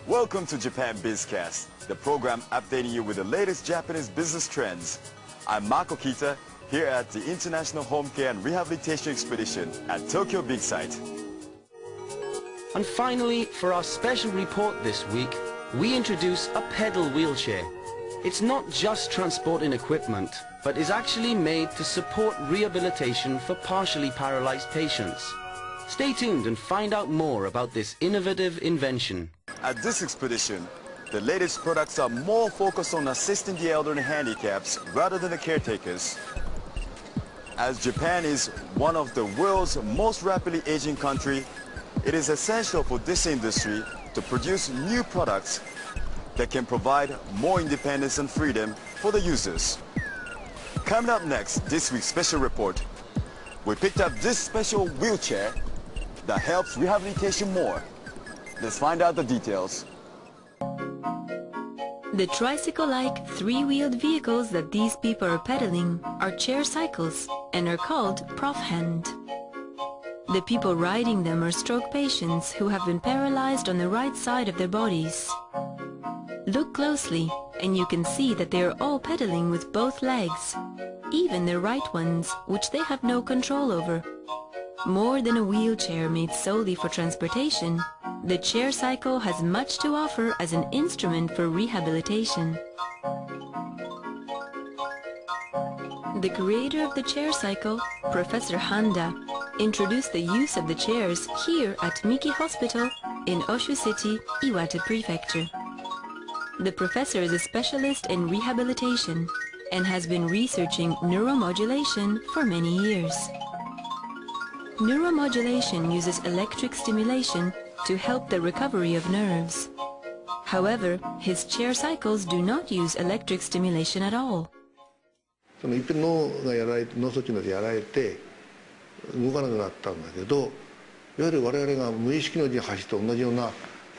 Welcome to Japan BizCast, the program updating you with the latest Japanese business trends. I'm Mako Kita, here at the International Home Care and Rehabilitation Expedition at Tokyo Big Sight. And finally, for our special report this week, we introduce a pedal wheelchair. It's not just transporting equipment, but is actually made to support rehabilitation for partially paralyzed patients. Stay tuned and find out more about this innovative invention. At this expedition, the latest products are more focused on assisting the elderly and handicaps rather than the caretakers. As Japan is one of the world's most rapidly aging countries, it is essential for this industry to produce new products that can provide more independence and freedom for the users. Coming up next, this week's special report, we picked up this special wheelchair that helps rehabilitation more. Let's find out the details. The tricycle-like three-wheeled vehicles that these people are pedaling are chair cycles and are called Prof-Hand. The people riding them are stroke patients who have been paralyzed on the right side of their bodies. Look closely and you can see that they are all pedaling with both legs, even the right ones, which they have no control over. More than a wheelchair made solely for transportation, the chair cycle has much to offer as an instrument for rehabilitation. The creator of the chair cycle, Professor Handa, introduced the use of the chairs here at Miki Hospital in Oshu City, Iwate Prefecture. The professor is a specialist in rehabilitation and has been researching neuromodulation for many years. Neuromodulation uses electric stimulation to help the recovery of nerves. However, his chair cycles do not use electric stimulation at all. いっぺん脳卒中でやられて動かなくなったんだけど、いわゆる我々が無意識のうちに走って同じような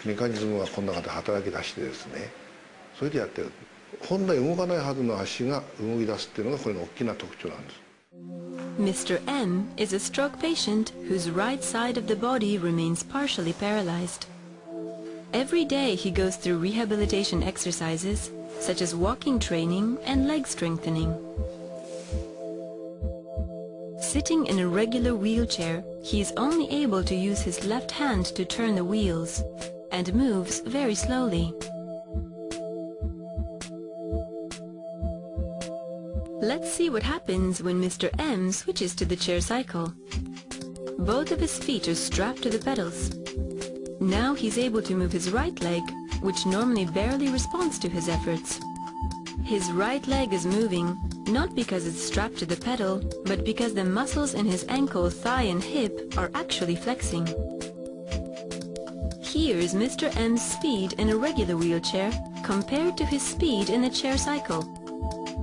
メカニズムがこの中で働き出してですね、それでやってる。本来動かないはずの足が動き出すっていうのがこれの大きな特徴なんです。Mr. M is a stroke patient whose right side of the body remains partially paralyzed. Every day he goes through rehabilitation exercises such as walking training and leg strengthening. Sitting in a regular wheelchair, he is only able to use his left hand to turn the wheels and moves very slowly. Let's see what happens when Mr. M switches to the chair cycle. Both of his feet are strapped to the pedals. Now he's able to move his right leg, which normally barely responds to his efforts. His right leg is moving, not because it's strapped to the pedal, but because the muscles in his ankle, thigh and hip are actually flexing. Here is Mr. M's speed in a regular wheelchair compared to his speed in the chair cycle.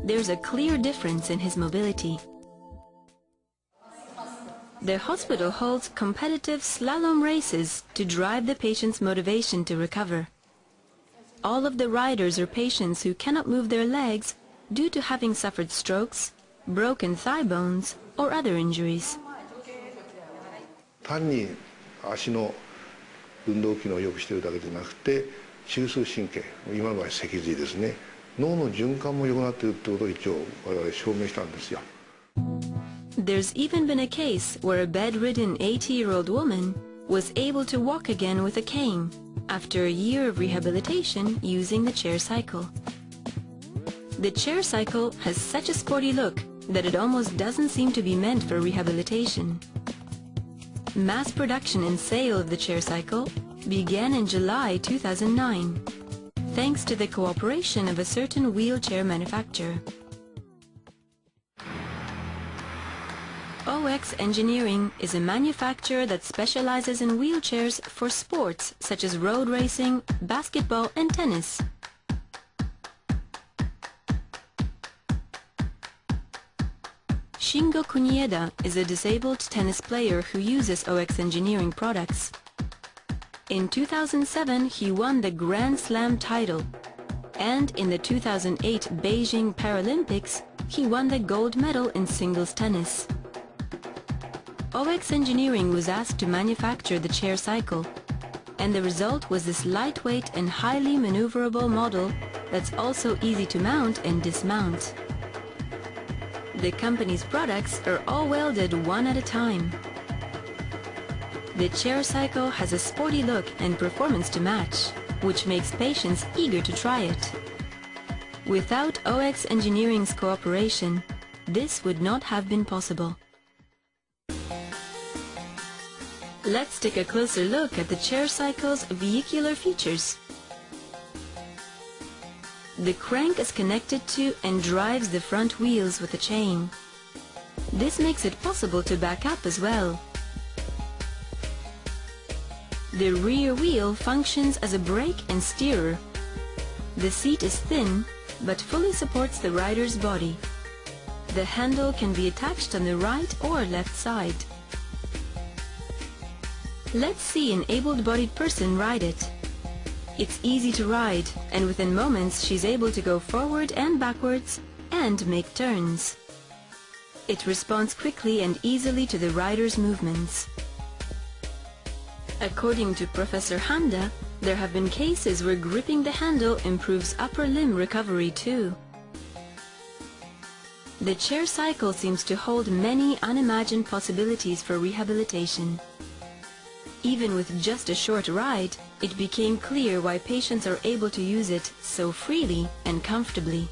There's a clear difference in his mobility. The hospital holds competitive slalom races to drive the patient's motivation to recover. All of the riders are patients who cannot move their legs due to having suffered strokes, broken thigh bones, or other injuries. 単に足の運動機能を良くしているだけでなくて、中枢神経、今の場合脊髄ですね。脳の循環も良くなっているということを一応我々証明したんですよ。There's even been a case where a bedridden 80-year-old woman was able to walk again with a cane after a year of rehabilitation using the chair cycle. The chair cycle has such a sporty look that it almost doesn't seem to be meant for rehabilitation. Mass production and sale of the chair cycle began in July 2009. Thanks to the cooperation of a certain wheelchair manufacturer. OX Engineering is a manufacturer that specializes in wheelchairs for sports such as road racing, basketball and tennis. Shingo Kunieda is a disabled tennis player who uses OX Engineering products. In 2007, he won the Grand Slam title, and in the 2008 Beijing Paralympics, he won the gold medal in singles tennis. OX Engineering was asked to manufacture the chair cycle, and the result was this lightweight and highly maneuverable model that's also easy to mount and dismount. The company's products are all welded one at a time. The chair cycle has a sporty look and performance to match, which makes patients eager to try it. Without OX Engineering's cooperation, this would not have been possible. Let's take a closer look at the chair cycle's vehicular features. The crank is connected to and drives the front wheels with a chain. This makes it possible to back up as well. The rear wheel functions as a brake and steerer. The seat is thin, but fully supports the rider's body. The handle can be attached on the right or left side. Let's see an able-bodied person ride it. It's easy to ride, and within moments she's able to go forward and backwards and make turns. It responds quickly and easily to the rider's movements. According to Professor Handa, there have been cases where gripping the handle improves upper limb recovery too. The chair cycle seems to hold many unimagined possibilities for rehabilitation. Even with just a short ride, it became clear why patients are able to use it so freely and comfortably.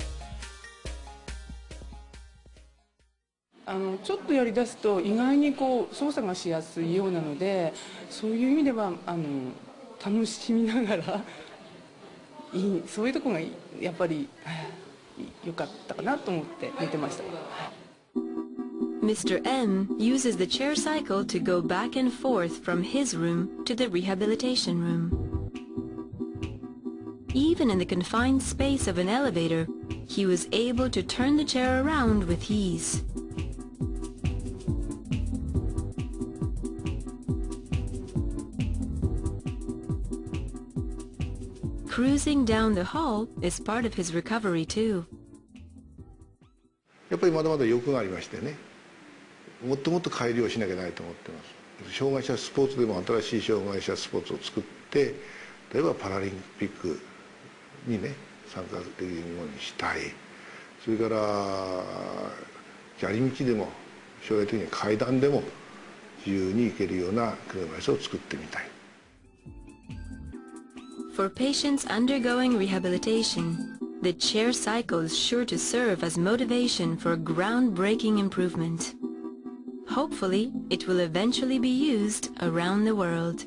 ちょっとやりだすと意外に操作がしやすいようなので、そういう意味では楽しみながらそういうところがやっぱり良かったかなと思って見てました。Mr. M uses the chair cycle to go back and forth from his room to the rehabilitation room. Even in the confined space of an elevator, he was able to turn the chair around with ease. Cruising down the hall is part of his recovery too. やっぱりまだまだ欲がありましてね、もっともっと改良しなきゃないと思ってます。障害者スポーツでも新しい障害者スポーツを作って、例えばパラリンピックにね参加できるようにしたい。それから砂利道でも将来的に階段でも自由に行けるような車椅子を作ってみたい。For patients undergoing rehabilitation, the chair cycle is sure to serve as motivation for groundbreaking improvement. Hopefully, it will eventually be used around the world.